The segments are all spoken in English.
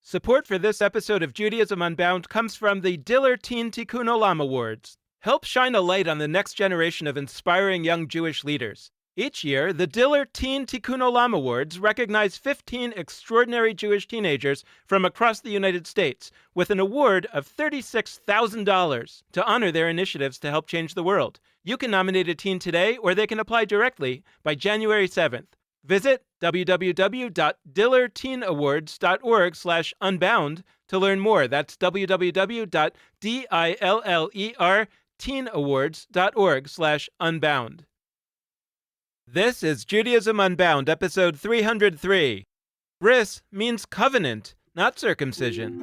Support for this episode of Judaism Unbound comes from the Diller Teen Tikkun Olam Awards. Help shine a light on the next generation of inspiring young Jewish leaders. Each year, the Diller Teen Tikkun Olam Awards recognize 15 extraordinary Jewish teenagers from across the United States with an award of $36,000 to honor their initiatives to help change the world. You can nominate a teen today, or they can apply directly by January 7th. Visit www.dillerteenawards.org/unbound to learn more. That's www.dillerteenawards.org/unbound. This is Judaism Unbound, episode 303. Bris means covenant, not circumcision.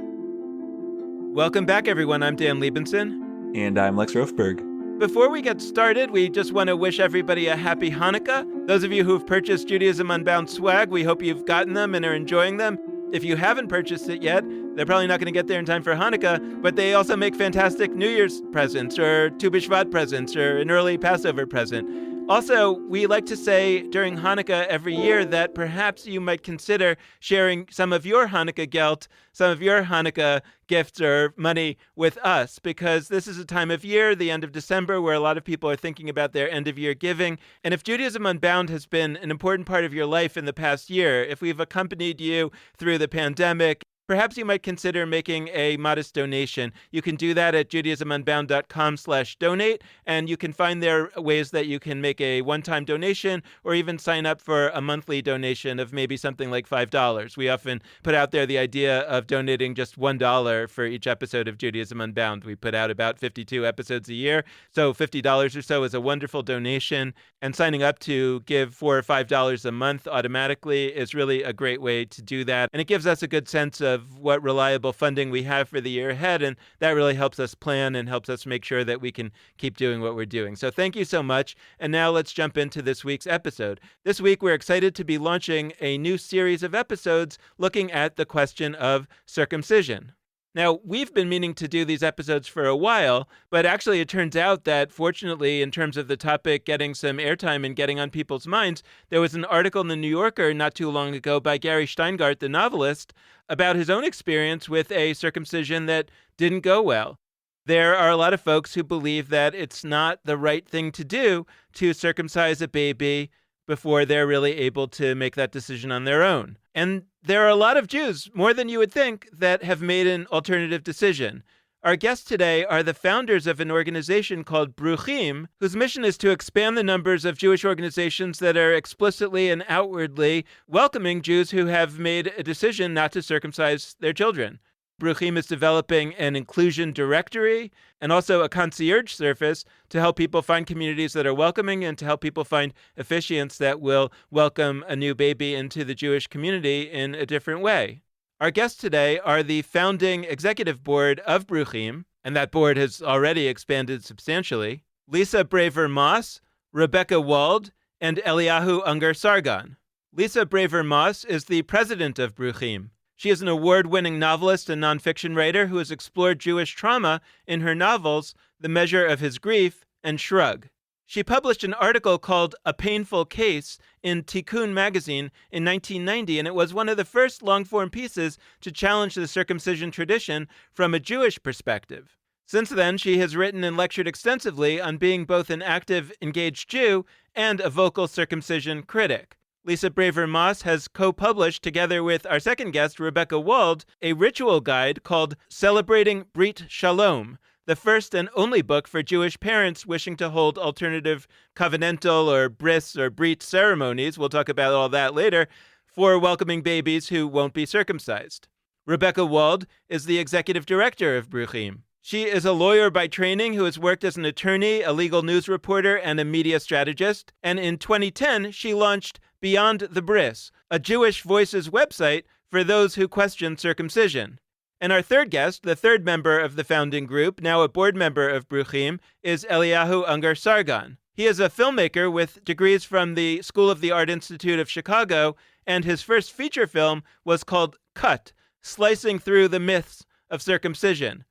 Welcome back, everyone. I'm Dan Liebenson. And I'm Lex Rofberg. Before we get started, we just want to wish everybody a happy Hanukkah. Those of you who've purchased Judaism Unbound swag, we hope you've gotten them and are enjoying them. If you haven't purchased it yet, they're probably not going to get there in time for Hanukkah, but they also make fantastic New Year's presents or Tu B'Shvat presents or an early Passover present. Also, we like to say during Hanukkah every year that perhaps you might consider sharing some of your Hanukkah gelt, some of your Hanukkah gifts or money with us, because this is a time of year, the end of December, where a lot of people are thinking about their end-of-year giving. And if Judaism Unbound has been an important part of your life in the past year, if we've accompanied you through the pandemic, perhaps you might consider making a modest donation. You can do that at judaismunbound.com/donate, and you can find there ways that you can make a one-time donation or even sign up for a monthly donation of maybe something like $5. We often put out there the idea of donating just $1 for each episode of Judaism Unbound. We put out about 52 episodes a year, so $50 or so is a wonderful donation, and signing up to give $4 or $5 a month automatically is really a great way to do that, and it gives us a good sense of what reliable funding we have for the year ahead, and that really helps us plan and helps us make sure that we can keep doing what we're doing. So thank you so much, and now let's jump into this week's episode. This week we're excited to be launching a new series of episodes looking at the question of circumcision. Now, we've been meaning to do these episodes for a while, but actually it turns out that fortunately, in terms of the topic getting some airtime and getting on people's minds, there was an article in the New Yorker not too long ago by Gary Steingart, the novelist, about his own experience with a circumcision that didn't go well. There are a lot of folks who believe that it's not the right thing to do to circumcise a baby before they're really able to make that decision on their own. And there are a lot of Jews, more than you would think, that have made an alternative decision. Our guests today are the founders of an organization called Bruchim, whose mission is to expand the numbers of Jewish organizations that are explicitly and outwardly welcoming Jews who have made a decision not to circumcise their children. Bruchim is developing an inclusion directory and also a concierge service to help people find communities that are welcoming and to help people find officiants that will welcome a new baby into the Jewish community in a different way. Our guests today are the founding executive board of Bruchim, and that board has already expanded substantially, Lisa Braver-Moss, Rebecca Wald, and Eliyahu Unger-Sargon. Lisa Braver-Moss is the president of Bruchim. She is an award-winning novelist and nonfiction writer who has explored Jewish trauma in her novels, The Measure of His Grief and Shrug. She published an article called A Painful Case in Tikkun magazine in 1990, and it was one of the first long-form pieces to challenge the circumcision tradition from a Jewish perspective. Since then, she has written and lectured extensively on being both an active, engaged Jew and a vocal circumcision critic. Lisa Braver-Moss has co-published, together with our second guest, Rebecca Wald, a ritual guide called Celebrating Brit Shalom, the first and only book for Jewish parents wishing to hold alternative covenantal or bris or brit ceremonies, we'll talk about all that later, for welcoming babies who won't be circumcised. Rebecca Wald is the executive director of Bruchim. She is a lawyer by training who has worked as an attorney, a legal news reporter, and a media strategist. And in 2010, she launched Beyond the Bris, a Jewish Voices website for those who question circumcision. And our third guest, the third member of the founding group, now a board member of Bruchim, is Eliyahu Unger-Sargon. He is a filmmaker with degrees from the School of the Art Institute of Chicago, and his first feature film was called Cut, Slicing Through the Myths of Circumcision.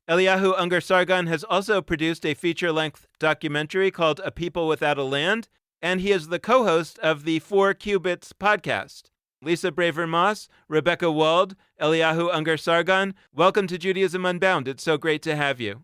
Eliyahu Unger-Sargon has also produced a feature-length documentary called A People Without a Land, and he is the co-host of the 4 Cubits podcast. Lisa Braver-Moss, Rebecca Wald, Eliyahu Ungar-Sargon. Welcome to Judaism Unbound. It's so great to have you.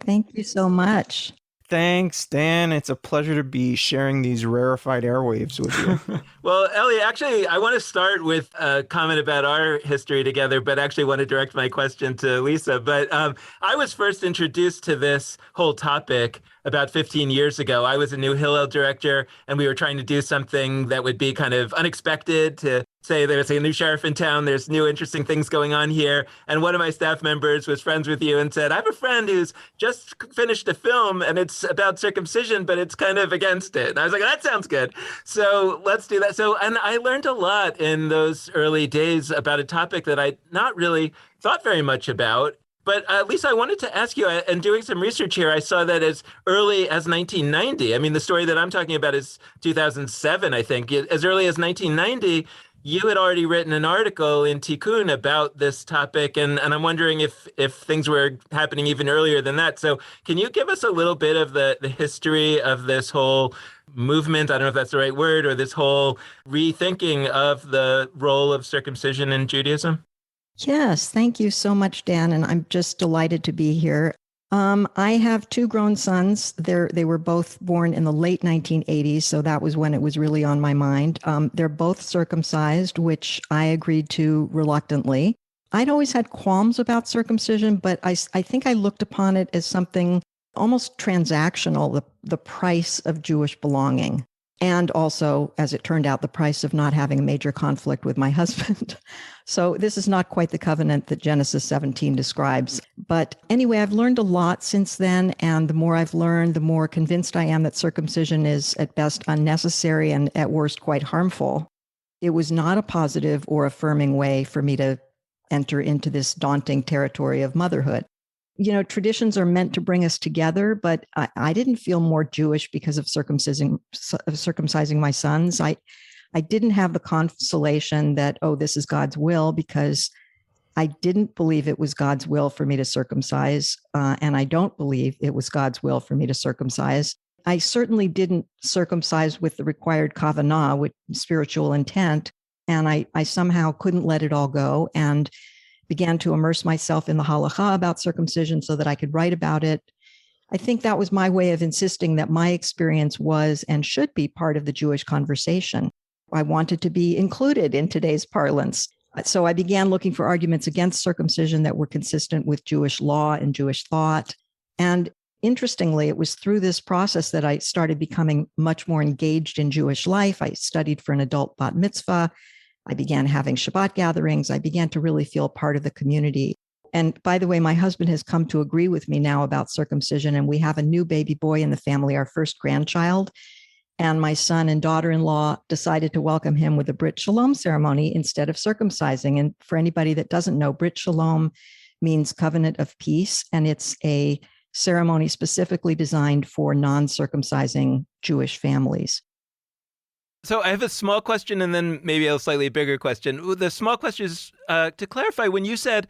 Thank you so much. Thanks, Dan. It's a pleasure to be sharing these rarefied airwaves with you. Well, Ellie, actually, I want to start with a comment about our history together, but actually want to direct my question to Lisa. But I was first introduced to this whole topic about 15 years ago. I was a new Hillel director, and we were trying to do something that would be kind of unexpected to say there's a new sheriff in town, there's new interesting things going on here. And one of my staff members was friends with you and said, I have a friend who's just finished a film and it's about circumcision, but it's kind of against it. And I was like, that sounds good. So let's do that. So, and I learned a lot in those early days about a topic that I not really thought very much about. But Lisa, I wanted to ask you, and doing some research here, I saw that as early as 1990. I mean, the story that I'm talking about is 2007, I think. As early as 1990, you had already written an article in Tikkun about this topic, and I'm wondering if things were happening even earlier than that. So can you give us a little bit of the history of this whole movement? I don't know if that's the right word, or this whole rethinking of the role of circumcision in Judaism? Yes, thank you so much, Dan, and I'm just delighted to be here. I have two grown sons. They were both born in the late 1980s, so that was when it was really on my mind. They're both circumcised, which I agreed to reluctantly. I'd always had qualms about circumcision, but I think I looked upon it as something almost transactional, the price of Jewish belonging. And also, as it turned out, the price of not having a major conflict with my husband. So this is not quite the covenant that Genesis 17 describes. But anyway, I've learned a lot since then. And the more I've learned, the more convinced I am that circumcision is at best unnecessary and at worst quite harmful. It was not a positive or affirming way for me to enter into this daunting territory of motherhood. You know, traditions are meant to bring us together, but I didn't feel more Jewish because of circumcising my sons. I didn't have the consolation that, oh, this is God's will, because I didn't believe it was God's will for me to circumcise, and I don't believe it was God's will for me to circumcise. I certainly didn't circumcise with the required kavanah, with spiritual intent, and I somehow couldn't let it all go, and began to immerse myself in the halakha about circumcision so that I could write about it. I think that was my way of insisting that my experience was and should be part of the Jewish conversation. I wanted to be included in today's parlance. So I began looking for arguments against circumcision that were consistent with Jewish law and Jewish thought. And interestingly, it was through this process that I started becoming much more engaged in Jewish life. I studied for an adult bat mitzvah. I began having Shabbat gatherings. I began to really feel part of the community. And by the way, my husband has come to agree with me now about circumcision, and we have a new baby boy in the family, our first grandchild. And my son and daughter-in-law decided to welcome him with a Brit Shalom ceremony instead of circumcising. And for anybody that doesn't know, Brit Shalom means covenant of peace, and it's a ceremony specifically designed for non-circumcising Jewish families. So I have a small question and then maybe a slightly bigger question. The small question is to clarify, when you said,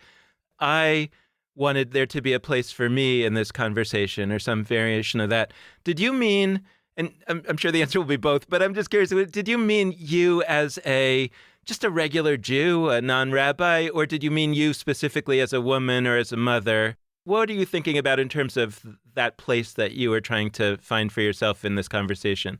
I wanted there to be a place for me in this conversation or some variation of that, did you mean, and I'm sure the answer will be both, but I'm just curious, did you mean you as just a regular Jew, a non-rabbi, or did you mean you specifically as a woman or as a mother? What are you thinking about in terms of that place that you were trying to find for yourself in this conversation?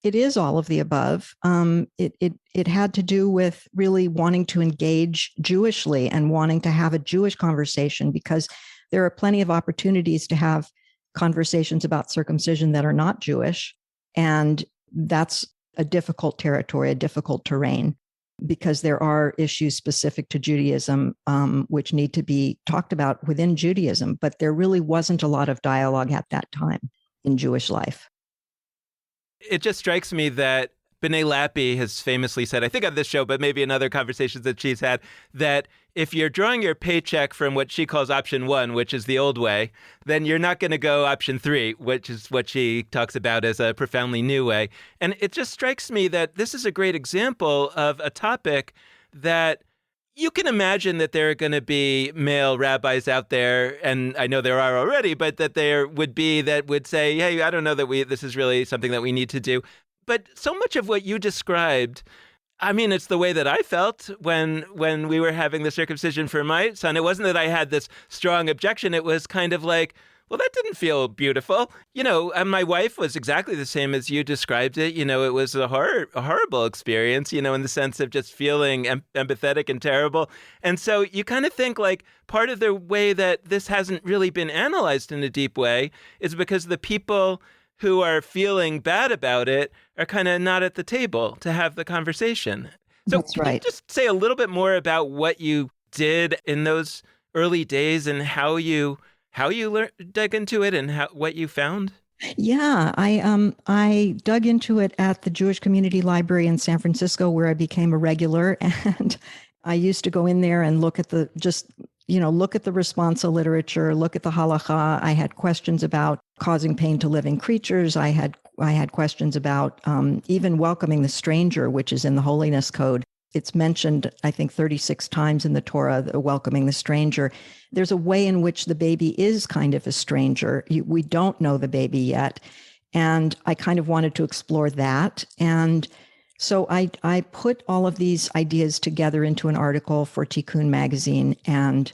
It is all of the above. It had to do with really wanting to engage Jewishly and wanting to have a Jewish conversation, because there are plenty of opportunities to have conversations about circumcision that are not Jewish. And that's a difficult territory, a difficult terrain, because there are issues specific to Judaism, which need to be talked about within Judaism. But there really wasn't a lot of dialogue at that time in Jewish life. It just strikes me that B'nai Lappi has famously said, I think on this show, but maybe in other conversations that she's had, that if you're drawing your paycheck from what she calls option 1, which is the old way, then you're not going to go option 3, which is what she talks about as a profoundly new way. And it just strikes me that this is a great example of a topic that you can imagine that there are going to be male rabbis out there, and I know there are already, but that there would be that would say, hey, I don't know that this is really something that we need to do. But so much of what you described, I mean, it's the way that I felt when we were having the circumcision for my son. It wasn't that I had this strong objection. It was kind of like, well, that didn't feel beautiful. And my wife was exactly the same as you described it. It was a horrible experience, in the sense of just feeling empathetic and terrible. And so you kind of think like part of the way that this hasn't really been analyzed in a deep way is because the people who are feeling bad about it are kind of not at the table to have the conversation. So That's can you right. just say a little bit more about what you did in those early days and how you dug into it and what you found? Yeah, I dug into it at the Jewish Community Library in San Francisco, where I became a regular, and I used to go in there and look at the responsa literature, look at the halacha. I had questions about causing pain to living creatures. I had questions about even welcoming the stranger, which is in the Holiness Code. It's mentioned, I think, 36 times in the Torah, welcoming the stranger. There's a way in which the baby is kind of a stranger. We don't know the baby yet. And I kind of wanted to explore that. And so I put all of these ideas together into an article for Tikkun magazine. And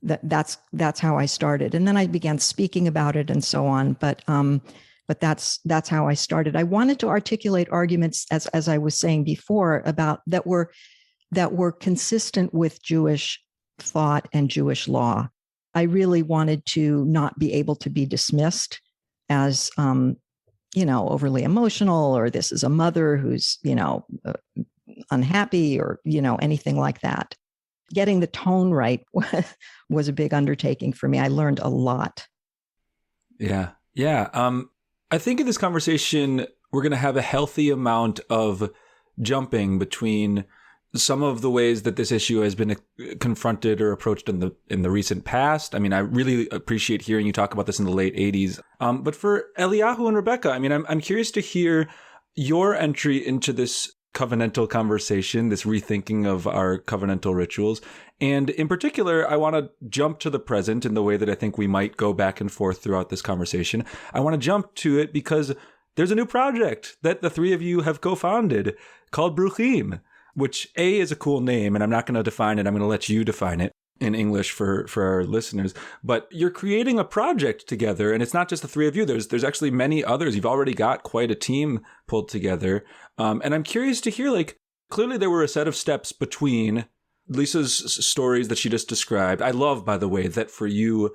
that's how I started. And then I began speaking about it and so on. But that's how I started. I wanted to articulate arguments, as I was saying before, about that were consistent with Jewish thought and Jewish law. I really wanted to not be able to be dismissed as overly emotional, or this is a mother who's unhappy, or anything like that. Getting the tone right was a big undertaking for me. I learned a lot. Yeah. I think in this conversation, we're going to have a healthy amount of jumping between some of the ways that this issue has been confronted or approached in the recent past. I mean, I really appreciate hearing you talk about this in the late 80s. But for Eliyahu and Rebecca, I mean, I'm curious to hear your entry into this covenantal conversation, this rethinking of our covenantal rituals. And in particular, I want to jump to the present in the way that I think we might go back and forth throughout this conversation. I want to jump to it because there's a new project that the three of you have co-founded called Bruchim, which is a cool name, and I'm not going to define it. I'm going to let you define it in English for our listeners. But you're creating a project together, and it's not just the three of you. There's actually many others. You've already got quite a team pulled together. And I'm curious to hear, clearly there were a set of steps between Lisa's stories that she just described. I love, by the way, that for you,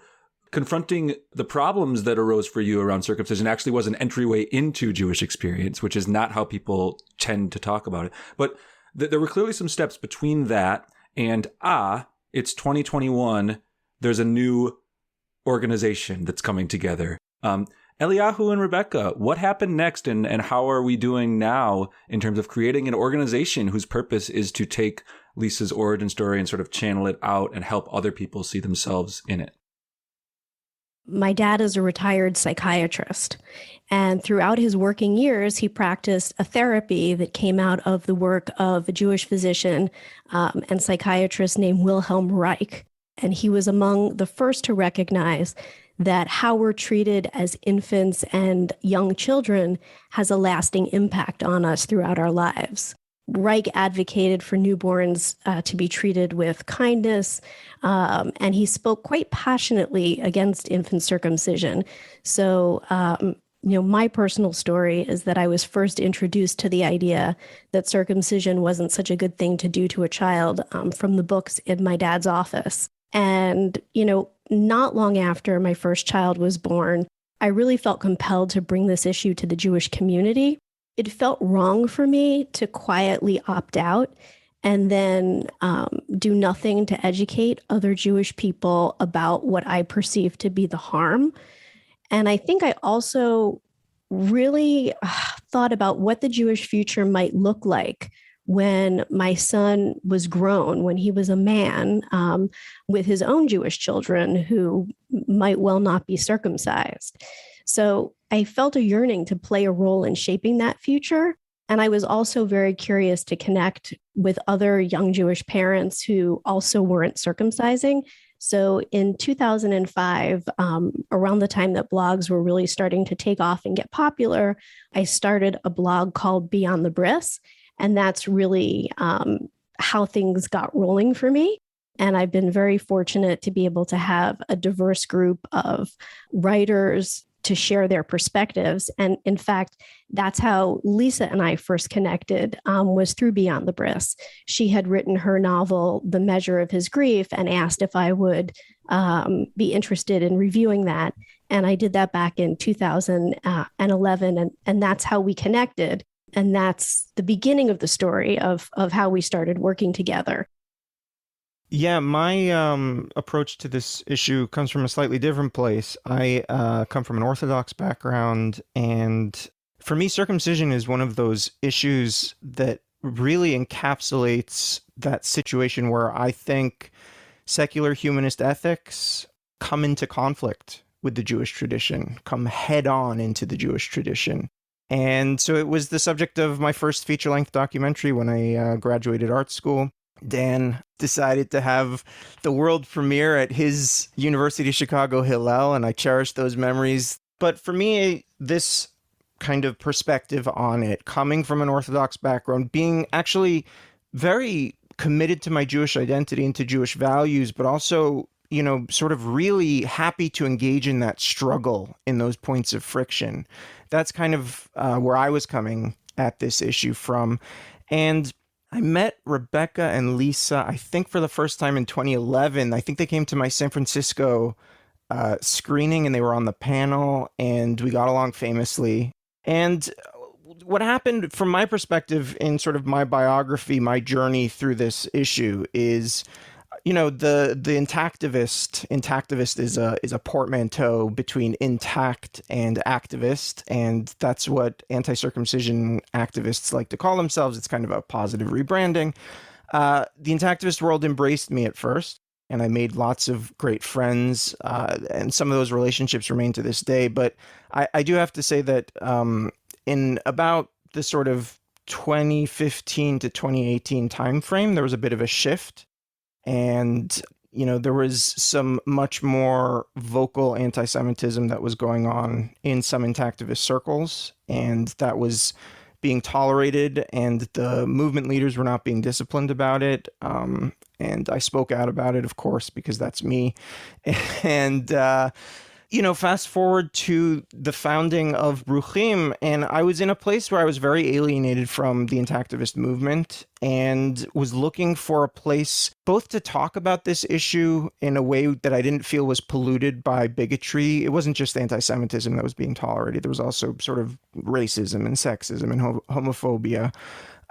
confronting the problems that arose for you around circumcision actually was an entryway into Jewish experience, which is not how people tend to talk about it. But there were clearly some steps between that and, it's 2021, there's a new organization that's coming together. Eliyahu and Rebecca, what happened next, and how are we doing now in terms of creating an organization whose purpose is to take Lisa's origin story and sort of channel it out and help other people see themselves in it? My dad is a retired psychiatrist, and throughout his working years, he practiced a therapy that came out of the work of a Jewish physician and psychiatrist named Wilhelm Reich. And he was among the first to recognize that how we're treated as infants and young children has a lasting impact on us throughout our lives. Reich advocated for newborns to be treated with kindness, and he spoke quite passionately against infant circumcision. So, my personal story is that I was first introduced to the idea that circumcision wasn't such a good thing to do to a child from the books in my dad's office. And, not long after my first child was born, I really felt compelled to bring this issue to the Jewish community. It felt wrong for me to quietly opt out and then do nothing to educate other Jewish people about what I perceived to be the harm. And I think I also really thought about what the Jewish future might look like when my son was grown, when he was a man with his own Jewish children who might well not be circumcised. So I felt a yearning to play a role in shaping that future. And I was also very curious to connect with other young Jewish parents who also weren't circumcising. So in 2005, around the time that blogs were really starting to take off and get popular, I started a blog called Beyond the Bris. And that's really how things got rolling for me. And I've been very fortunate to be able to have a diverse group of writers to share their perspectives. And in fact, that's how Lisa and I first connected, was through Beyond the Bris. She had written her novel, The Measure of His Grief, and asked if I would be interested in reviewing that. And I did that back in 2011. And that's how we connected. And that's the beginning of the story of how we started working together. Yeah, my approach to this issue comes from a slightly different place. I come from an Orthodox background, and for me, circumcision is one of those issues that really encapsulates that situation where I think secular humanist ethics come into conflict with the Jewish tradition, come head on into the Jewish tradition. And so it was the subject of my first feature-length documentary when I graduated art school. Dan decided to have the world premiere at his University of Chicago Hillel, and I cherish those memories. But for me, this kind of perspective on it, coming from an Orthodox background, being actually very committed to my Jewish identity and to Jewish values, but also, you know, sort of really happy to engage in that struggle in those points of friction. That's kind of where I was coming at this issue from. And I met Rebecca and Lisa, I think for the first time in 2011. I think they came to my San Francisco screening and they were on the panel, and we got along famously. And what happened from my perspective in sort of my biography, my journey through this issue is, you know, the intactivist is a portmanteau in intact and activist, and that's what anti-circumcision activists like to call themselves. It's kind of a positive rebranding. The intactivist world embraced me at first, and I made lots of great friends, and some of those relationships remain to this day. But I do have to say that in about the sort of 2015 to 2018 timeframe, there was a bit of a shift. And, you know, there was some much more vocal anti-Semitism that was going on in some intactivist circles, and that was being tolerated, and the movement leaders were not being disciplined about it. And I spoke out about it, of course, because that's me. And, you know, fast forward to the founding of Bruchim, and I was in a place where I was very alienated from the intactivist movement and was looking for a place both to talk about this issue in a way that I didn't feel was polluted by bigotry. It wasn't just anti-Semitism that was being tolerated. There was also sort of racism and sexism and homophobia.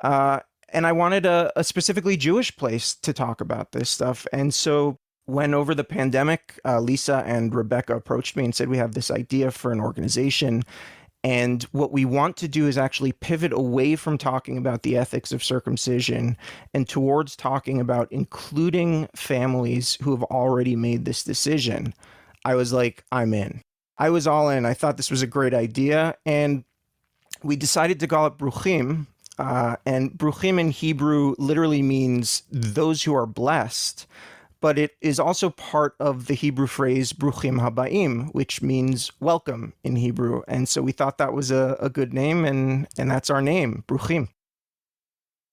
And I wanted a specifically Jewish place to talk about this stuff. And so when over the pandemic, Lisa and Rebecca approached me and said, we have this idea for an organization, and what we want to do is actually pivot away from talking about the ethics of circumcision and towards talking about including families who have already made this decision. I was like, I'm in. I was all in. I thought this was a great idea. And we decided to call it Bruchim. And Bruchim in Hebrew literally means those who are blessed. But it is also part of the Hebrew phrase Bruchim Habaim, which means welcome in Hebrew. And so we thought that was a good name, and that's our name, Bruchim.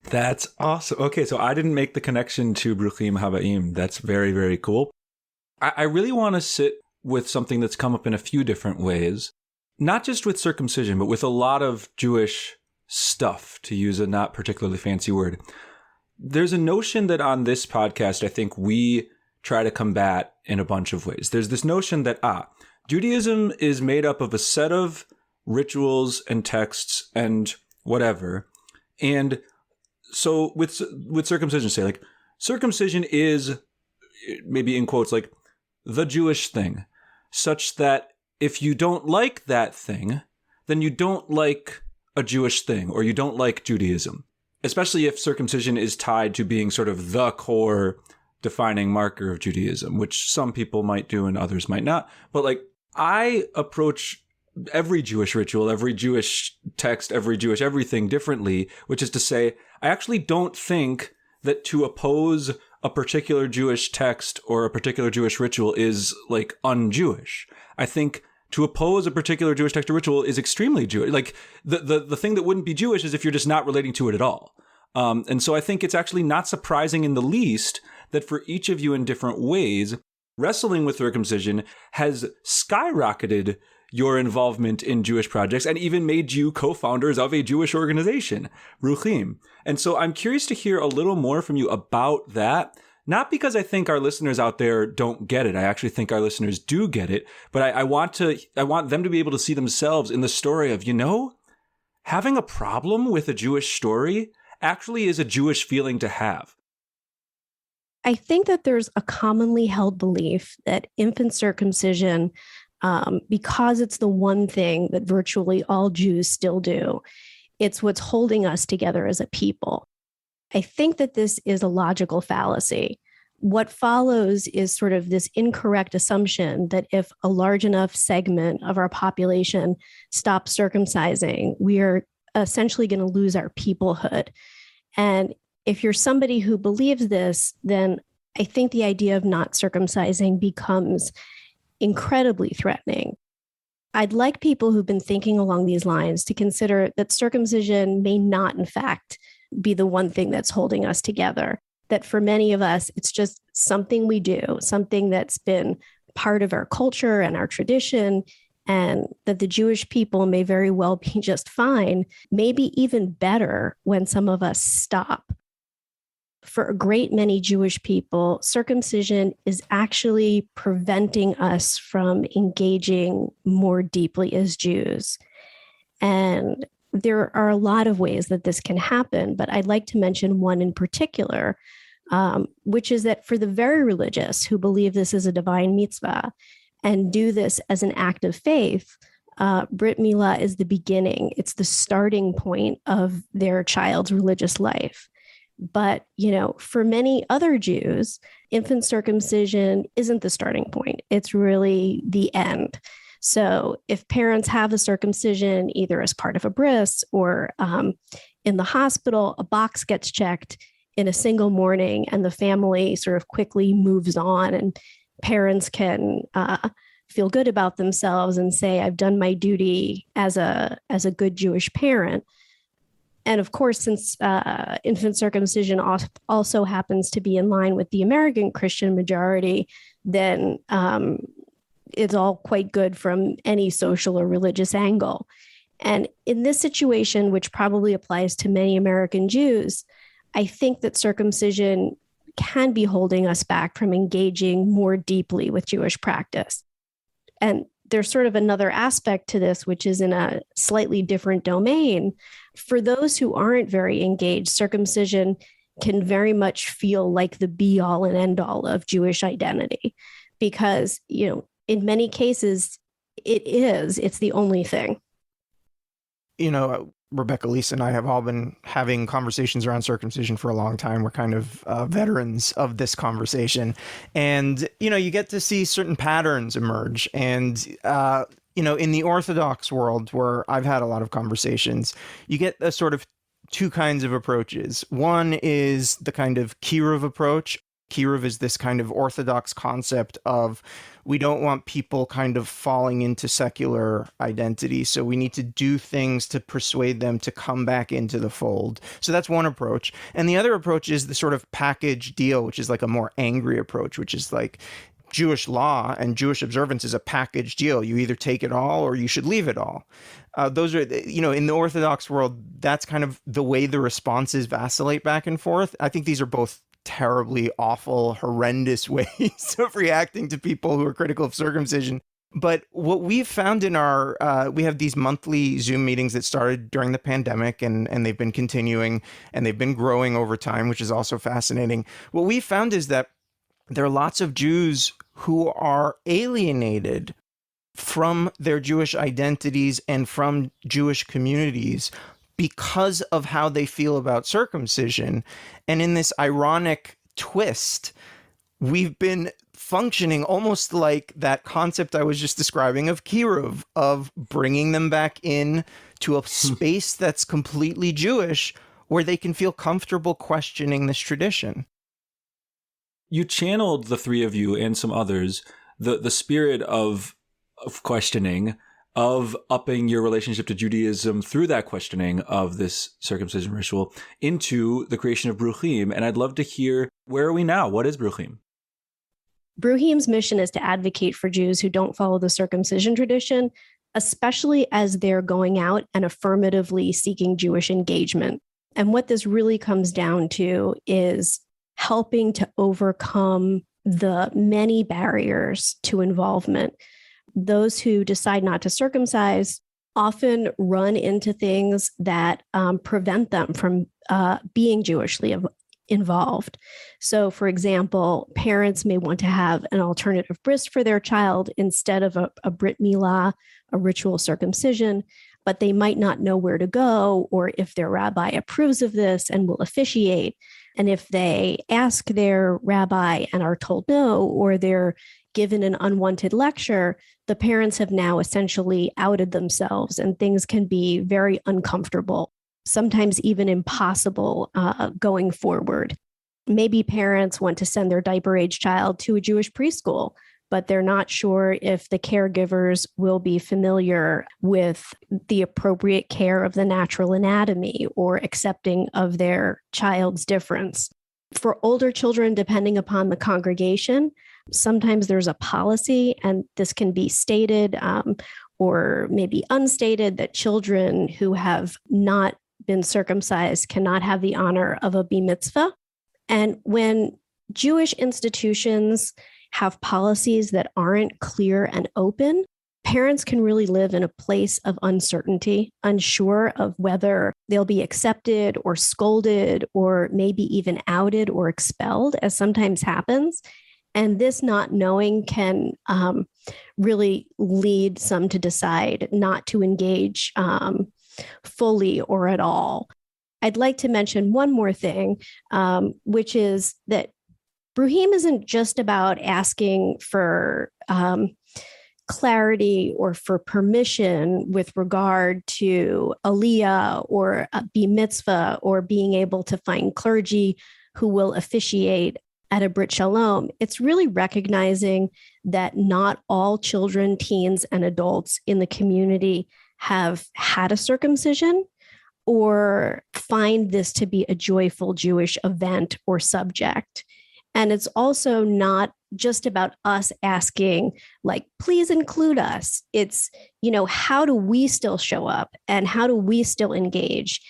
That's awesome. Okay, so I didn't make the connection to Bruchim Habaim. That's very, very cool. I really want to sit with something that's come up in a few different ways, not just with circumcision, but with a lot of Jewish stuff, to use a not particularly fancy word. There's a notion that on this podcast, I think we try to combat in a bunch of ways. There's this notion that, Judaism is made up of a set of rituals and texts and whatever. And so with circumcision, say, like, circumcision is, maybe in quotes, like, the Jewish thing, such that if you don't like that thing, then you don't like a Jewish thing, or you don't like Judaism. Especially if circumcision is tied to being sort of the core defining marker of Judaism, which some people might do and others might not. But like, I approach every Jewish ritual, every Jewish text, every Jewish everything differently, which is to say, I actually don't think that to oppose a particular Jewish text or a particular Jewish ritual is like un-Jewish. I think to oppose a particular Jewish text or ritual is extremely Jewish. Like the thing that wouldn't be Jewish is if you're just not relating to it at all. And so I think it's actually not surprising in the least that for each of you in different ways, wrestling with circumcision has skyrocketed your involvement in Jewish projects and even made you co-founders of a Jewish organization, Ruchim. And so I'm curious to hear a little more from you about that. Not because I think our listeners out there don't get it. I actually think our listeners do get it. But I want them to be able to see themselves in the story of, having a problem with a Jewish story actually is a Jewish feeling to have. I think that there's a commonly held belief that infant circumcision, because it's the one thing that virtually all Jews still do, it's what's holding us together as a people. I think that this is a logical fallacy. What follows is sort of this incorrect assumption that if a large enough segment of our population stops circumcising, we are essentially going to lose our peoplehood. And if you're somebody who believes this, then I think the idea of not circumcising becomes incredibly threatening. I'd like people who've been thinking along these lines to consider that circumcision may not, in fact, be the one thing that's holding us together. That for many of us, it's just something we do, something that's been part of our culture and our tradition, and that the Jewish people may very well be just fine, maybe even better when some of us stop. For a great many Jewish people, circumcision is actually preventing us from engaging more deeply as Jews. And there are a lot of ways that this can happen, but I'd like to mention one in particular, which is that for the very religious who believe this is a divine mitzvah and do this as an act of faith, Brit Milah is the beginning. It's the starting point of their child's religious life. But, for many other Jews, infant circumcision isn't the starting point. It's really the end. So if parents have a circumcision, either as part of a bris or in the hospital, a box gets checked in a single morning and the family sort of quickly moves on, and parents can feel good about themselves and say, I've done my duty as a good Jewish parent. And of course, since infant circumcision also happens to be in line with the American Christian majority, then it's all quite good from any social or religious angle. And in this situation, which probably applies to many American Jews, I think that circumcision can be holding us back from engaging more deeply with Jewish practice. And there's sort of another aspect to this, which is in a slightly different domain. For those who aren't very engaged, circumcision can very much feel like the be all and end all of Jewish identity, because, in many cases, it's the only thing. Rebecca, Lisa, and I have all been having conversations around circumcision for a long time. We're kind of veterans of this conversation. And, you get to see certain patterns emerge. And, in the Orthodox world, where I've had a lot of conversations, you get a sort of two kinds of approaches. One is the kind of kiruv approach. Kiruv is this kind of Orthodox concept of we don't want people kind of falling into secular identity. So we need to do things to persuade them to come back into the fold. So that's one approach. And the other approach is the sort of package deal, which is like a more angry approach, which is like Jewish law and Jewish observance is a package deal. You either take it all or you should leave it all. Those are, in the Orthodox world, that's kind of the way the responses vacillate back and forth. I think these are both terribly awful, horrendous ways of reacting to people who are critical of circumcision. But what we've found in our, we have these monthly Zoom meetings that started during the pandemic and they've been continuing and they've been growing over time, which is also fascinating. What we found is that there are lots of Jews who are alienated from their Jewish identities and from Jewish communities because of how they feel about circumcision. And in this ironic twist, we've been functioning almost like that concept I was just describing of kiruv, of bringing them back in to a space that's completely Jewish, where they can feel comfortable questioning this tradition. You channeled, the three of you and some others, the spirit of questioning of upping your relationship to Judaism through that questioning of this circumcision ritual into the creation of Bruchim. And I'd love to hear, where are we now? What is Bruchim? Bruchim's mission is to advocate for Jews who don't follow the circumcision tradition, especially as they're going out and affirmatively seeking Jewish engagement. And what this really comes down to is helping to overcome the many barriers to involvement. Those who decide not to circumcise often run into things that prevent them from being Jewishly involved. So, for example, parents may want to have an alternative bris for their child instead of a brit milah, a ritual circumcision, but they might not know where to go or if their rabbi approves of this and will officiate. And if they ask their rabbi and are told no, or they're given an unwanted lecture, the parents have now essentially outed themselves, and things can be very uncomfortable, sometimes even impossible going forward. Maybe parents want to send their diaper-age child to a Jewish preschool, but they're not sure if the caregivers will be familiar with the appropriate care of the natural anatomy or accepting of their child's difference. For older children, depending upon the congregation, sometimes there's a policy, and this can be stated or maybe unstated, that children who have not been circumcised cannot have the honor of a bar mitzvah. And when Jewish institutions have policies that aren't clear and open, parents can really live in a place of uncertainty, unsure of whether they'll be accepted or scolded or maybe even outed or expelled, as sometimes happens. And this not knowing can really lead some to decide not to engage fully or at all. I'd like to mention one more thing, which is that Bruchim isn't just about asking for clarity or for permission with regard to Eliyah or a bar mitzvah or being able to find clergy who will officiate at a Brit Shalom. It's really recognizing that not all children, teens, and adults in the community have had a circumcision or find this to be a joyful Jewish event or subject. And it's also not just about us asking, like, please include us. It's, how do we still show up and how do we still engage,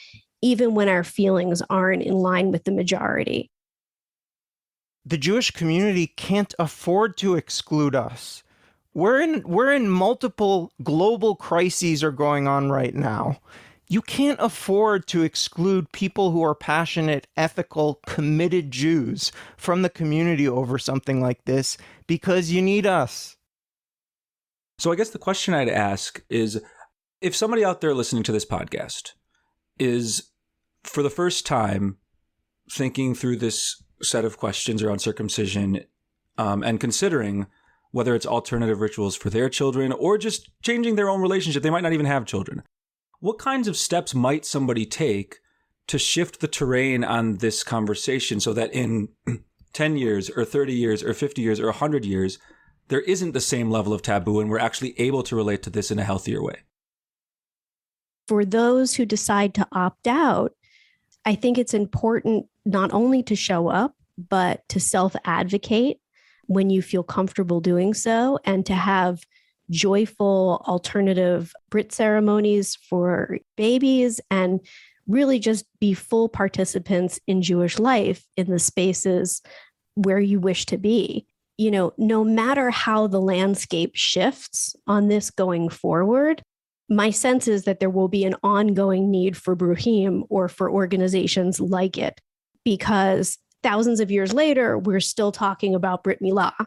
even when our feelings aren't in line with the majority? The Jewish community can't afford to exclude us. We're in multiple global crises are going on right now. You can't afford to exclude people who are passionate, ethical, committed Jews from the community over something like this, because you need us. So I guess the question I'd ask is, if somebody out there listening to this podcast is for the first time thinking through this set of questions around circumcision and considering whether it's alternative rituals for their children or just changing their own relationship, they might not even have children. What kinds of steps might somebody take to shift the terrain on this conversation so that in 10 years or 30 years or 50 years or 100 years, there isn't the same level of taboo and we're actually able to relate to this in a healthier way? For those who decide to opt out, I think it's important not only to show up, but to self-advocate when you feel comfortable doing so, and to have joyful alternative Brit ceremonies for babies, and really just be full participants in Jewish life in the spaces where you wish to be. No matter how the landscape shifts on this going forward, my sense is that there will be an ongoing need for Bruchim or for organizations like it, because thousands of years later, we're still talking about Brit Milah.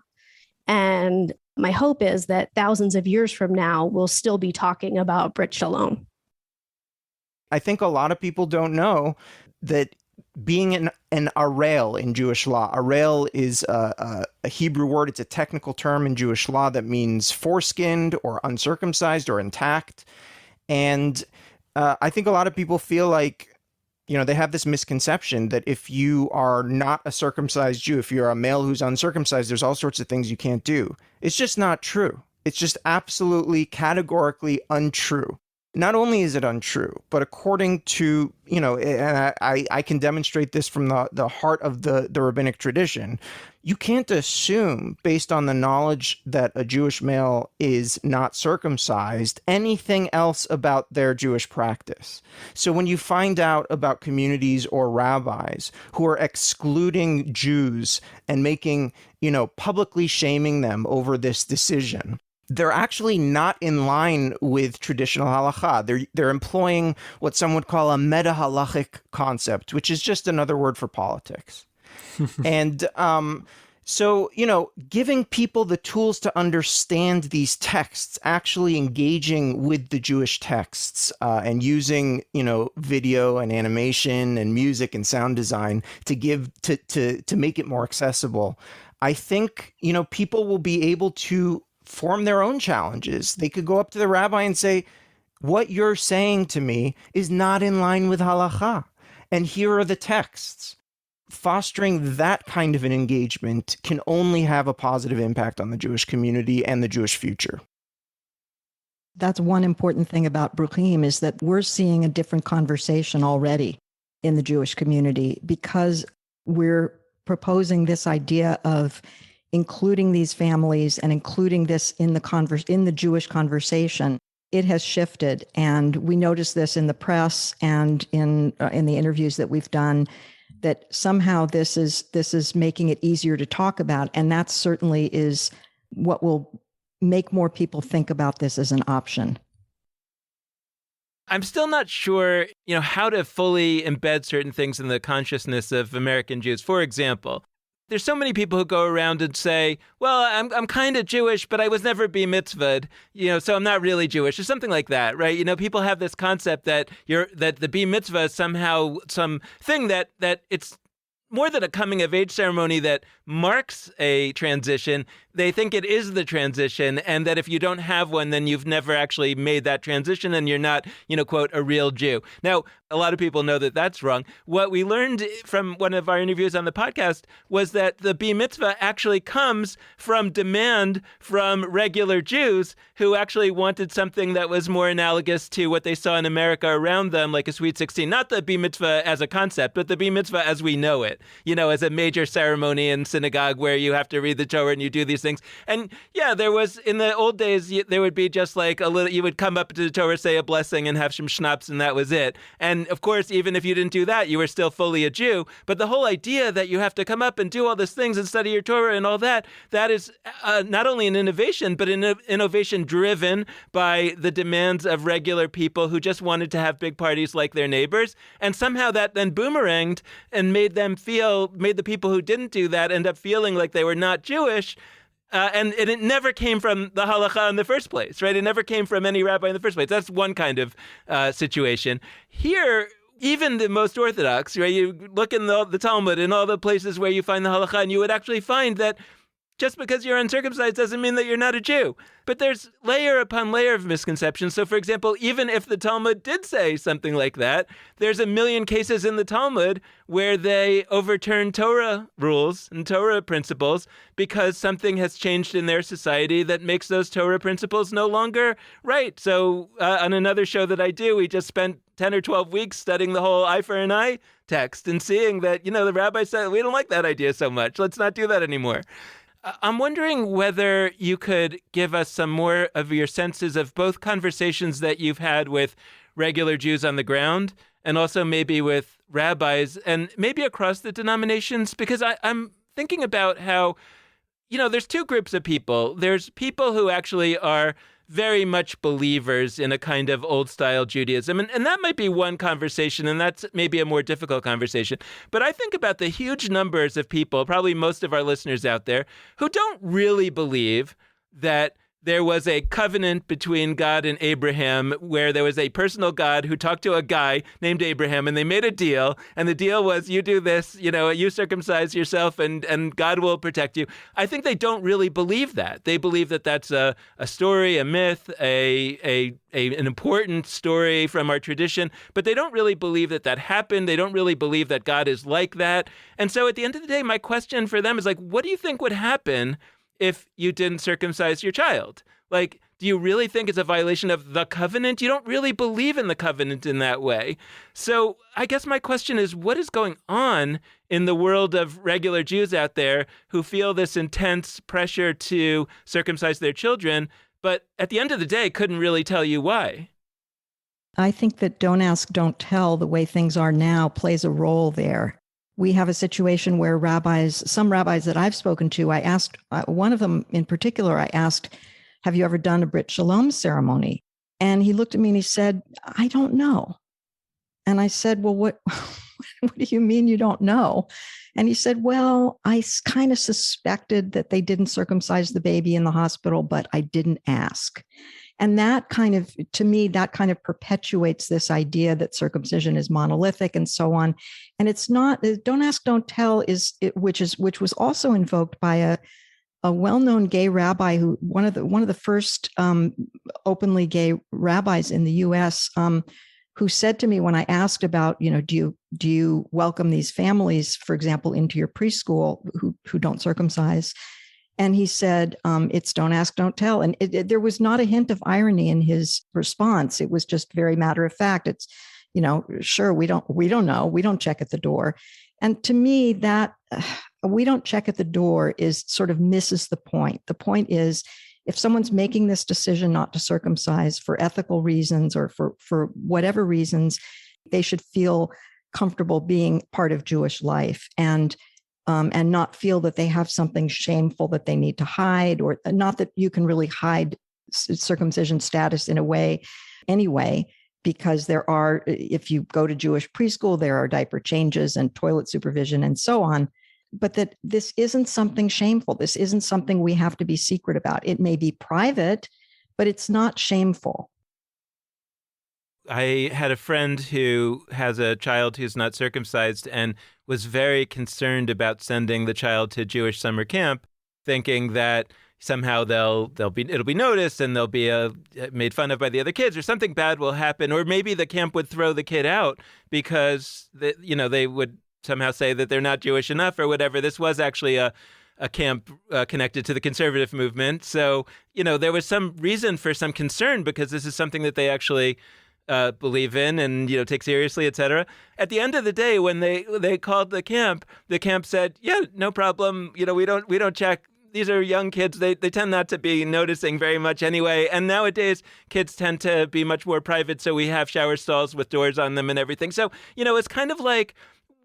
And my hope is that thousands of years from now, we'll still be talking about Brit Shalom. I think a lot of people don't know that being an arel in Jewish law, arel is a Hebrew word. It's a technical term in Jewish law that means foreskinned or uncircumcised or intact. And I think a lot of people feel like, they have this misconception that if you are not a circumcised Jew, if you're a male who's uncircumcised, there's all sorts of things you can't do. It's just not true. It's just absolutely categorically untrue. Not only is it untrue, but according to, and I can demonstrate this from the heart of the rabbinic tradition, you can't assume, based on the knowledge that a Jewish male is not circumcised, anything else about their Jewish practice. So when you find out about communities or rabbis who are excluding Jews and making, publicly shaming them over this decision, they're actually not in line with traditional halakha. They're employing what some would call a meta-halachic concept, which is just another word for politics. And so, giving people the tools to understand these texts, actually engaging with the Jewish texts and using, video and animation and music and sound design to make it more accessible, I think, people will be able to form their own challenges. They could go up to the rabbi and say, what you're saying to me is not in line with halakha. And here are the texts. Fostering that kind of an engagement can only have a positive impact on the Jewish community and the Jewish future. That's one important thing about Bruchim, is that we're seeing a different conversation already in the Jewish community because we're proposing this idea of including these families and including this in the Jewish conversation. It has shifted, and we notice this in the press and in the interviews that we've done, that somehow this is making it easier to talk about, and that certainly is what will make more people think about this as an option. I'm still not sure, how to fully embed certain things in the consciousness of American Jews. For example, there's so many people who go around and say, well, I'm kind of Jewish, but I was never bar mitzvahed, so I'm not really Jewish, or something like that, right? People have this concept that the bar mitzvah is somehow something that it's more than a coming of age ceremony that marks a transition. They think it is the transition, and that if you don't have one, then you've never actually made that transition and you're not, quote, a real Jew. Now, a lot of people know that that's wrong. What we learned from one of our interviews on the podcast was that the bar mitzvah actually comes from demand from regular Jews who actually wanted something that was more analogous to what they saw in America around them, like a Sweet 16. Not the bar mitzvah as a concept, but the bar mitzvah as we know it, as a major ceremony in synagogue where you have to read the Torah and you do these things. And yeah, there was, in the old days, there would be just like a little, you would come up to the Torah, say a blessing and have some schnapps, and that was it. And of course, even if you didn't do that, you were still fully a Jew. But the whole idea that you have to come up and do all these things and study your Torah and all that, that is not only an innovation, but an innovation driven by the demands of regular people who just wanted to have big parties like their neighbors. And somehow that then boomeranged and made the people who didn't do that end up feeling like they were not Jewish. And it never came from the halakha in the first place, right? It never came from any rabbi in the first place. That's one kind of situation. Here, even the most Orthodox, right? You look in the Talmud and all the places where you find the halakha, and you would actually find that just because you're uncircumcised doesn't mean that you're not a Jew. But there's layer upon layer of misconceptions. So, for example, even if the Talmud did say something like that, there's a million cases in the Talmud where they overturn Torah rules and Torah principles because something has changed in their society that makes those Torah principles no longer right. So on another show that I do, we just spent 10 or 12 weeks studying the whole eye for an eye text and seeing that, the rabbi said, we don't like that idea so much. Let's not do that anymore. I'm wondering whether you could give us some more of your senses of both conversations that you've had with regular Jews on the ground and also maybe with rabbis and maybe across the denominations, because I'm thinking about how, there's two groups of people. There's people who actually are very much believers in a kind of old-style Judaism. And that might be one conversation, and that's maybe a more difficult conversation. But I think about the huge numbers of people, probably most of our listeners out there, who don't really believe that there was a covenant between God and Abraham where there was a personal God who talked to a guy named Abraham, and they made a deal. And the deal was, you do this, you circumcise yourself and God will protect you. I think they don't really believe that. They believe that that's a story, a myth, an important story from our tradition, but they don't really believe that that happened. They don't really believe that God is like that. And so at the end of the day, my question for them is like, what do you think would happen if you didn't circumcise your child? Like, do you really think it's a violation of the covenant? You don't really believe in the covenant in that way. So I guess my question is, what is going on in the world of regular Jews out there who feel this intense pressure to circumcise their children, but at the end of the day, couldn't really tell you why? I think that don't ask, don't tell, the way things are now, plays a role there. We have a situation where some rabbis that I've spoken to, I asked, one of them in particular, I asked, have you ever done a Brit Shalom ceremony? And he looked at me and he said, I don't know. And I said, well, what do you mean you don't know? And he said, well, I kind of suspected that they didn't circumcise the baby in the hospital, but I didn't ask. And that kind of, to me, that kind of perpetuates this idea that circumcision is monolithic and so on. And it's not, don't ask, don't tell which was also invoked by a well-known gay rabbi who, one of the first openly gay rabbis in the US, who said to me when I asked about, do you welcome these families, for example, into your preschool who don't circumcise? And he said, it's don't ask, don't tell. And there was not a hint of irony in his response. It was just very matter of fact. It's, sure, we don't know. We don't check at the door. And to me, that we don't check at the door is sort of misses the point. The point is, if someone's making this decision not to circumcise for ethical reasons or for whatever reasons, they should feel comfortable being part of Jewish life and not feel that they have something shameful that they need to hide, or not that you can really hide circumcision status in a way anyway, because if you go to Jewish preschool, there are diaper changes and toilet supervision and so on. But that this isn't something shameful. This isn't something we have to be secret about. It may be private, but it's not shameful. I had a friend who has a child who's not circumcised and was very concerned about sending the child to Jewish summer camp, thinking that somehow it'll be noticed and they'll be made fun of by the other kids, or something bad will happen, or maybe the camp would throw the kid out because they would somehow say that they're not Jewish enough or whatever. This was actually a camp connected to the conservative movement. So, there was some reason for some concern because this is something that they actually believe in and, take seriously, et cetera. At the end of the day, when they called the camp said, yeah, no problem. We don't check. These are young kids. They tend not to be noticing very much anyway. And nowadays, kids tend to be much more private. So we have shower stalls with doors on them and everything. So, it's kind of like,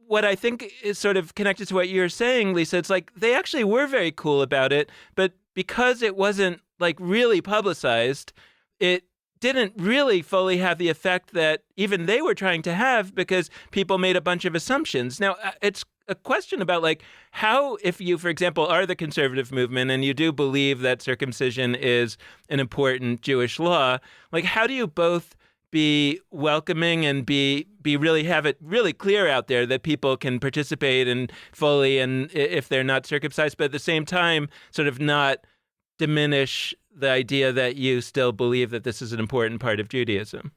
what I think is sort of connected to what you're saying, Lisa, it's like they actually were very cool about it, but because it wasn't like really publicized, it didn't really fully have the effect that even they were trying to have because people made a bunch of assumptions. Now, it's a question about like how, if you, for example, are the conservative movement and you do believe that circumcision is an important Jewish law, like how do you both be welcoming and be really have it really clear out there that people can participate and fully, and if they're not circumcised, but at the same time sort of not diminish the idea that you still believe that this is an important part of Judaism?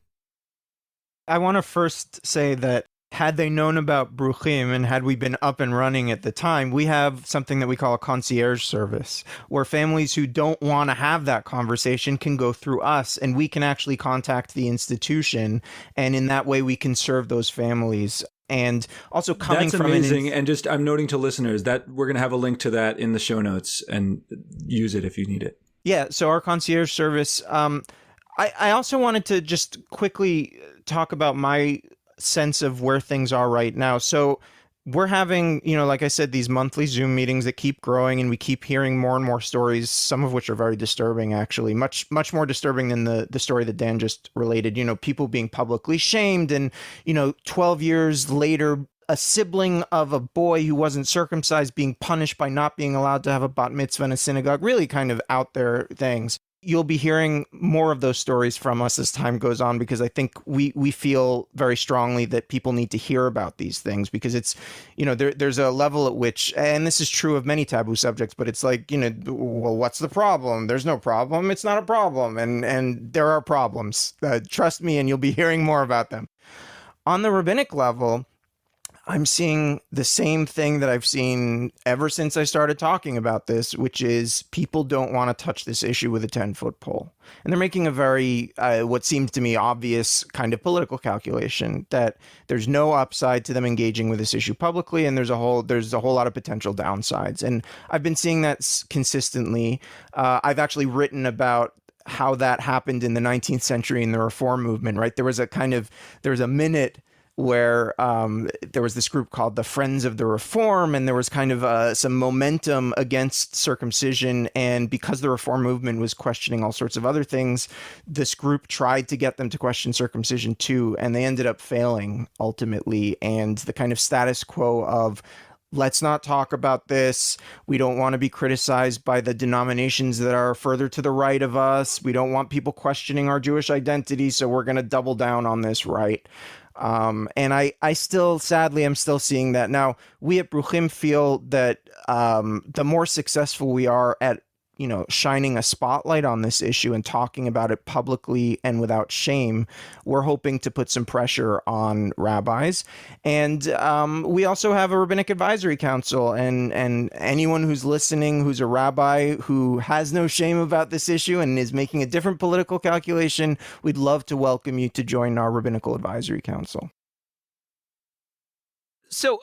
I want to first say that had they known about Bruchim and had we been up and running at the time, we have something that we call a concierge service, where families who don't want to have that conversation can go through us and we can actually contact the institution. And in that way, we can serve those families. And also coming That's from amazing. And just I'm noting to listeners that we're going to have a link to that in the show notes and use it if you need it. Yeah. So our concierge service, I also wanted to just quickly talk about my sense of where things are right now. So we're having, like I said, these monthly Zoom meetings that keep growing, and we keep hearing more and more stories, some of which are very disturbing, actually, much more disturbing than the story that Dan just related, people being publicly shamed and, 12 years later, a sibling of a boy who wasn't circumcised being punished by not being allowed to have a bat mitzvah in a synagogue, really kind of out there things. You'll be hearing more of those stories from us as time goes on, because I think we feel very strongly that people need to hear about these things, because it's, there's a level at which, and this is true of many taboo subjects, but it's like, well, what's the problem? There's no problem. It's not a problem. And there are problems. Trust me, and you'll be hearing more about them. On the rabbinic level, I'm seeing the same thing that I've seen ever since I started talking about this, which is people don't want to touch this issue with a 10-foot pole. And they're making a very, what seems to me obvious kind of political calculation that there's no upside to them engaging with this issue publicly, and there's a whole lot of potential downsides. And I've been seeing that consistently. I've actually written about how that happened in the 19th century in the Reform movement, right? There was a minute where there was this group called the Friends of the Reform, and there was kind of some momentum against circumcision. And because the Reform movement was questioning all sorts of other things, this group tried to get them to question circumcision too, and they ended up failing ultimately. And the kind of status quo of, let's not talk about this. We don't want to be criticized by the denominations that are further to the right of us. We don't want people questioning our Jewish identity, so we're going to double down on this right. And I still, sadly, I'm still seeing that. Now, we at Bruchim feel that the more successful we are at, shining a spotlight on this issue and talking about it publicly and without shame, we're hoping to put some pressure on rabbis. And we also have a rabbinic advisory council, and anyone who's listening who's a rabbi who has no shame about this issue and is making a different political calculation, we'd love to welcome you to join our rabbinical advisory council. So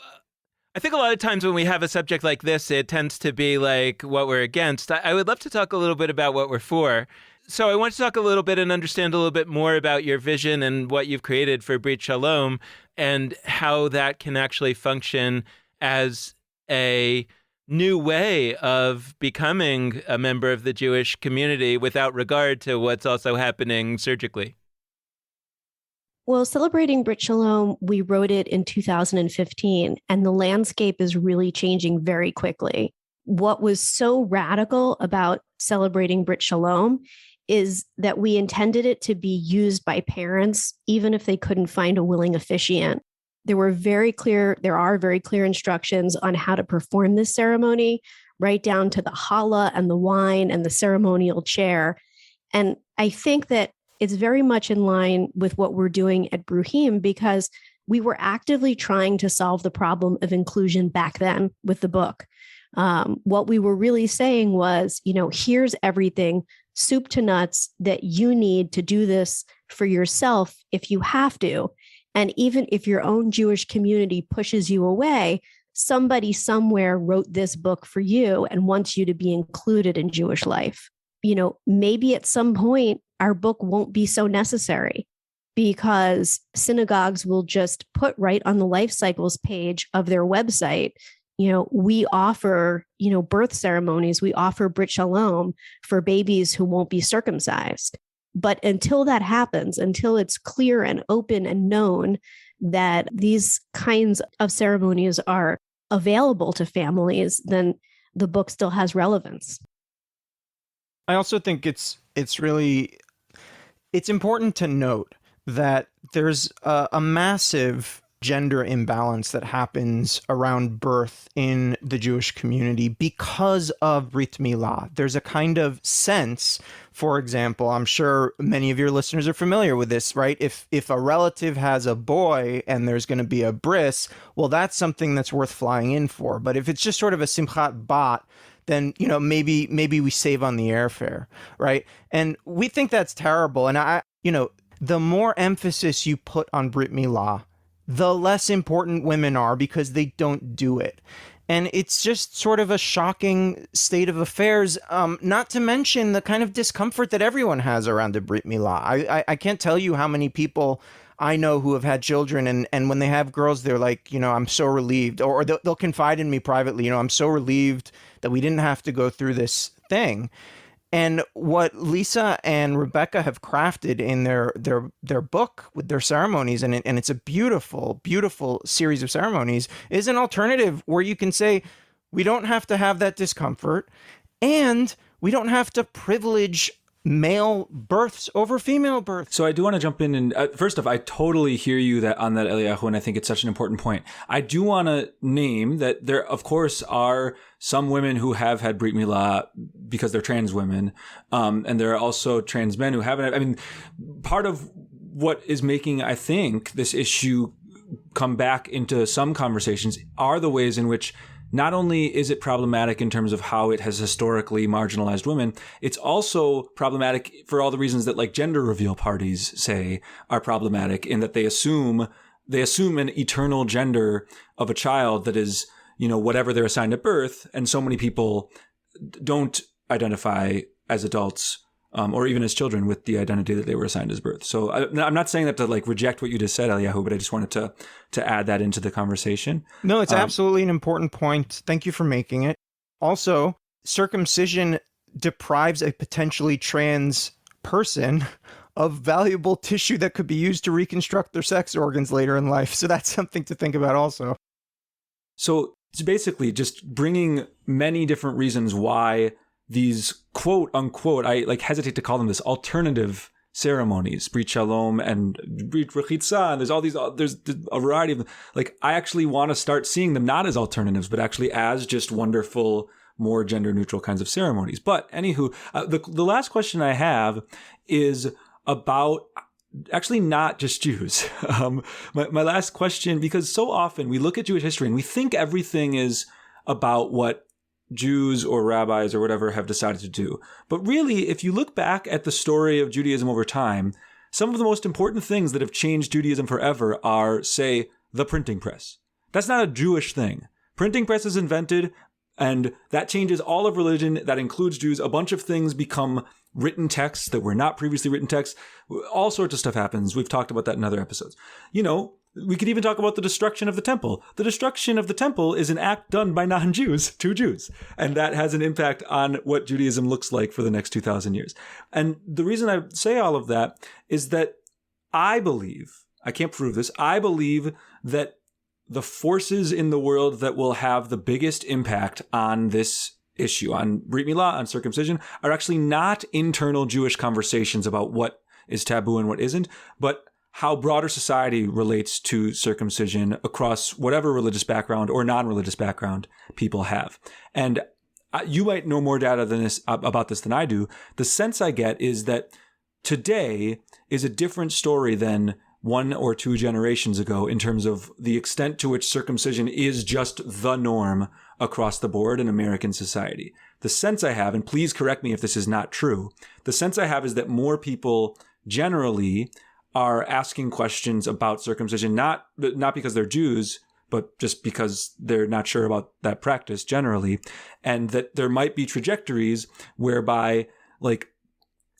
I think a lot of times when we have a subject like this, it tends to be like what we're against. I would love to talk a little bit about what we're for. So I want to talk a little bit and understand a little bit more about your vision and what you've created for Brit Shalom and how that can actually function as a new way of becoming a member of the Jewish community without regard to what's also happening surgically. Well, Celebrating Brit Shalom, we wrote it in 2015, and the landscape is really changing very quickly. What was so radical about Celebrating Brit Shalom is that we intended it to be used by parents, even if they couldn't find a willing officiant. There are very clear instructions on how to perform this ceremony, right down to the challah and the wine and the ceremonial chair. And I think that it's very much in line with what we're doing at Bruchim, because we were actively trying to solve the problem of inclusion back then with the book. What we were really saying was, here's everything, soup to nuts, that you need to do this for yourself if you have to. And even if your own Jewish community pushes you away, somebody somewhere wrote this book for you and wants you to be included in Jewish life. Maybe at some point, our book won't be so necessary because synagogues will just put right on the life cycles page of their website, we offer, birth ceremonies, we offer Brit Shalom for babies who won't be circumcised. But until that happens, until it's clear and open and known that these kinds of ceremonies are available to families, then the book still has relevance. I also think it's important to note that there's a massive gender imbalance that happens around birth in the Jewish community because of Brit Milah. There's a kind of sense, for example, I'm sure many of your listeners are familiar with this, right? If a relative has a boy and there's going to be a bris, well, that's something that's worth flying in for. But if it's just sort of a simchat bat, then, maybe we save on the airfare, right? And we think that's terrible. And the more emphasis you put on Brit Milah, the less important women are because they don't do it. And it's just sort of a shocking state of affairs, not to mention the kind of discomfort that everyone has around a Brit Milah. I can't tell you how many people I know who have had children, and when they have girls, they're like, I'm so relieved, or they'll confide in me privately, I'm so relieved that we didn't have to go through this thing. And what Lisa and Rebecca have crafted in their book with their ceremonies, and it's a beautiful, beautiful series of ceremonies, is an alternative where you can say, we don't have to have that discomfort, and we don't have to privilege male births over female births. So I do want to jump in and first off, I totally hear you on that, Eliyahu, and I think it's such an important point. I do want to name that there, of course, are some women who have had Brit Milah because they're trans women, and there are also trans men who haven't. I mean, part of what is making, I think, this issue come back into some conversations are the ways in which not only is it problematic in terms of how it has historically marginalized women, it's also problematic for all the reasons that like gender reveal parties say are problematic, in that they assume an eternal gender of a child that is, whatever they're assigned at birth. And so many people don't identify as adults or even as children with the identity that they were assigned as birth. So I'm not saying that to like reject what you just said, Eliyahu, but I just wanted to add that into the conversation. No, it's absolutely an important point. Thank you for making it. Also, circumcision deprives a potentially trans person of valuable tissue that could be used to reconstruct their sex organs later in life. So that's something to think about also. So it's basically just bringing many different reasons why these quote unquote, I like hesitate to call them this, alternative ceremonies, Brit Shalom and Brit Rechitza, and there's a variety of them. Like, I actually want to start seeing them not as alternatives, but actually as just wonderful, more gender neutral kinds of ceremonies. But anywho, the last question I have is about actually not just Jews. My last question, because so often we look at Jewish history and we think everything is about what Jews or rabbis or whatever have decided to do. But really, if you look back at the story of Judaism over time, some of the most important things that have changed Judaism forever are, say, the printing press. That's not a Jewish thing. Printing press is invented, and that changes all of religion. That includes Jews. A bunch of things become written texts that were not previously written texts. All sorts of stuff happens. We've talked about that in other episodes. We could even talk about the destruction of the temple. The destruction of the temple is an act done by non-Jews to Jews. And that has an impact on what Judaism looks like for the next 2,000 years. And the reason I say all of that is that I believe, I can't prove this, I believe that the forces in the world that will have the biggest impact on this issue, on Brit Milah, on circumcision, are actually not internal Jewish conversations about what is taboo and what isn't, but how broader society relates to circumcision across whatever religious background or non-religious background people have. And you might know more data about this than I do. The sense I get is that today is a different story than 1 or 2 generations ago in terms of the extent to which circumcision is just the norm across the board in American society. The sense I have, and please correct me if this is not true, the sense I have is that more people generally are asking questions about circumcision, not because they're Jews, but just because they're not sure about that practice generally. And that there might be trajectories whereby, like,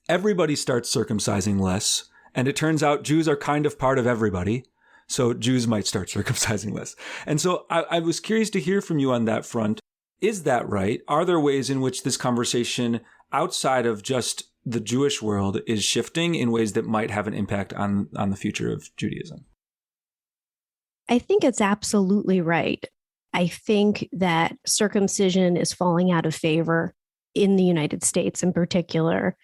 everybody starts circumcising less. And it turns out Jews are kind of part of everybody. So Jews might start circumcising less. And so I was curious to hear from you on that front. Is that right? Are there ways in which this conversation outside of just the Jewish world is shifting in ways that might have an impact on the future of Judaism? I think it's absolutely right. I think that circumcision is falling out of favor in the United States in particular.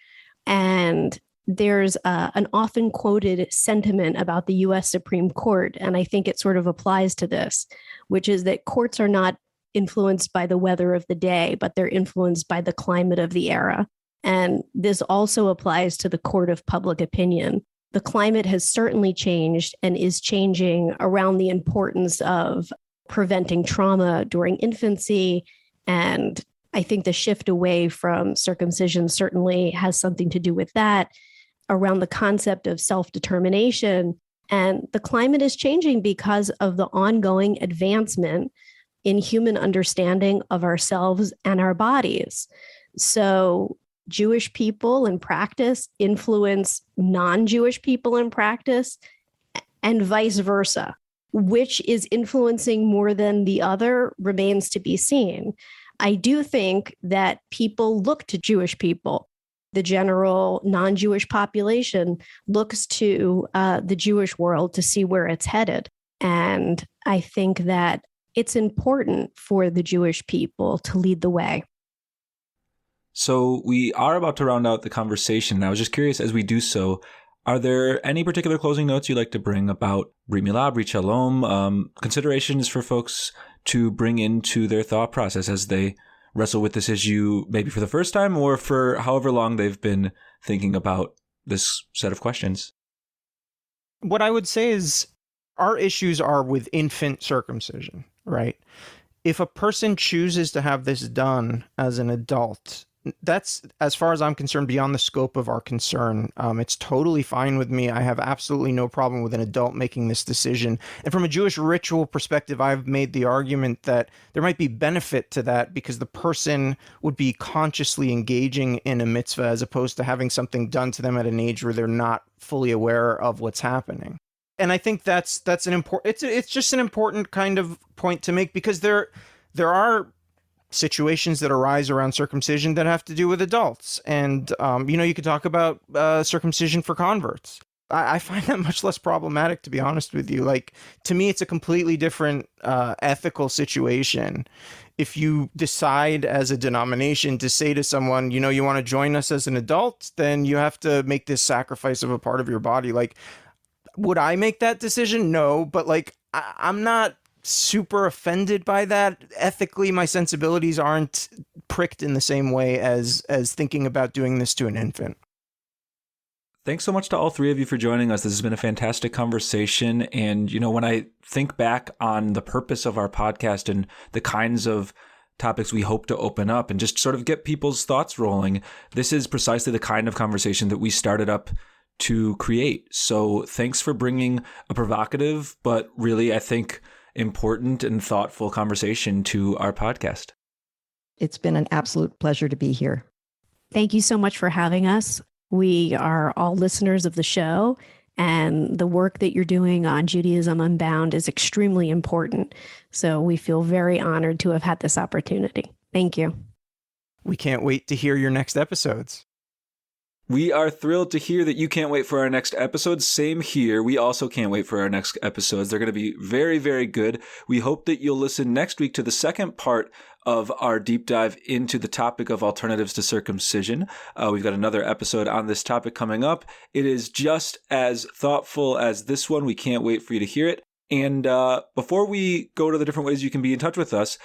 And there's an often quoted sentiment about the U.S. Supreme Court, and I think it sort of applies to this, which is that courts are not influenced by the weather of the day, but they're influenced by the climate of the era. And this also applies to the court of public opinion. The climate has certainly changed and is changing around the importance of preventing trauma during infancy. And I think the shift away from circumcision certainly has something to do with that, around the concept of self-determination. And the climate is changing because of the ongoing advancement in human understanding of ourselves and our bodies. So Jewish people in practice influence non-Jewish people in practice, and vice versa. Which is influencing more than the other remains to be seen. I do think that people look to Jewish people. The general non-Jewish population looks to the Jewish world to see where it's headed. And I think that it's important for the Jewish people to lead the way. So we are about to round out the conversation. I was just curious, as we do so, are there any particular closing notes you'd like to bring about Brit Milah, Brit Shalom, considerations for folks to bring into their thought process as they wrestle with this issue, maybe for the first time or for however long they've been thinking about this set of questions? What I would say is, our issues are with infant circumcision, right? If a person chooses to have this done as an adult, that's, as far as I'm concerned, beyond the scope of our concern. It's totally fine with me. I have absolutely no problem with an adult making this decision. And from a Jewish ritual perspective, I've made the argument that there might be benefit to that because the person would be consciously engaging in a mitzvah as opposed to having something done to them at an age where they're not fully aware of what's happening. And I think that's an important, it's just an important kind of point to make, because there are situations that arise around circumcision that have to do with adults. And, you could talk about circumcision for converts. I find that much less problematic, to be honest with you. Like, to me, it's a completely different ethical situation. If you decide as a denomination to say to someone, you want to join us as an adult, then you have to make this sacrifice of a part of your body. Like, would I make that decision? No, but like, I'm not super offended by that. Ethically, my sensibilities aren't pricked in the same way as thinking about doing this to an infant. Thanks so much to all three of you for joining us. This has been a fantastic conversation. And, when I think back on the purpose of our podcast and the kinds of topics we hope to open up and just sort of get people's thoughts rolling, this is precisely the kind of conversation that we started up to create. So thanks for bringing a provocative, but really, I think, important and thoughtful conversation to our podcast. It's been an absolute pleasure to be here. Thank you so much for having us. We are all listeners of the show, and the work that you're doing on Judaism Unbound is extremely important. So we feel very honored to have had this opportunity. Thank you. We can't wait to hear your next episodes. We are thrilled to hear that you can't wait for our next episode. Same here. We also can't wait for our next episodes. They're going to be very, very good. We hope that you'll listen next week to the second part of our deep dive into the topic of alternatives to circumcision. We've got another episode on this topic coming up. It is just as thoughtful as this one. We can't wait for you to hear it. And before we go to the different ways you can be in touch with us,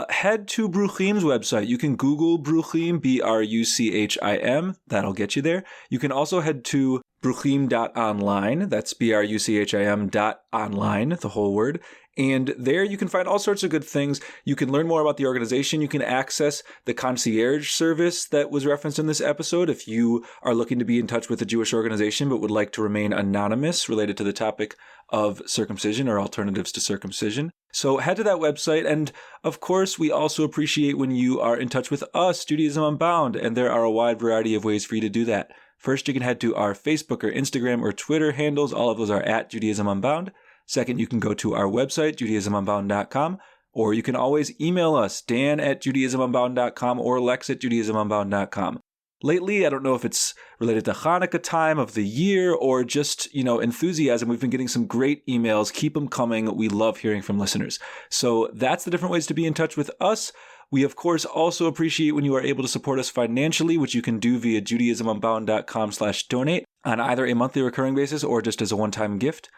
head to Bruchim's website. You can Google Bruchim, Bruchim. That'll get you there. You can also head to bruchim.online. That's bruchim.online, the whole word. And there you can find all sorts of good things. You can learn more about the organization. You can access the concierge service that was referenced in this episode if you are looking to be in touch with a Jewish organization but would like to remain anonymous related to the topic of circumcision or alternatives to circumcision. So head to that website. And of course, we also appreciate when you are in touch with us, Judaism Unbound, and there are a wide variety of ways for you to do that. First, you can head to our Facebook or Instagram or Twitter handles. All of those are at Judaism Unbound. Second, you can go to our website, judaismunbound.com, or you can always email us, dan@judaismunbound.com or lex@judaismunbound.com. Lately, I don't know if it's related to Hanukkah time of the year or just, enthusiasm. We've been getting some great emails. Keep them coming. We love hearing from listeners. So that's the different ways to be in touch with us. We, of course, also appreciate when you are able to support us financially, which you can do via judaismunbound.com/donate on either a monthly recurring basis or just as a one-time gift.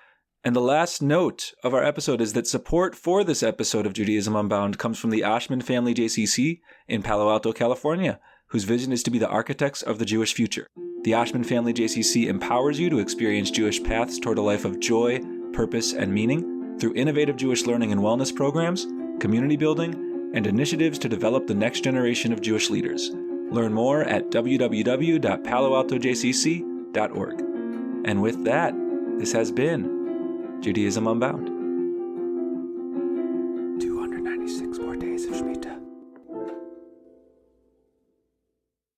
And the last note of our episode is that support for this episode of Judaism Unbound comes from the Ashman family JCC in Palo Alto, California, whose vision is to be the architects of the Jewish future. The Ashman family JCC empowers you to experience Jewish paths toward a life of joy, purpose, and meaning through innovative Jewish learning and wellness programs, community building, and initiatives to develop the next generation of Jewish leaders. Learn more at www.paloaltojcc.org. And with that, this has been Judaism Unbound.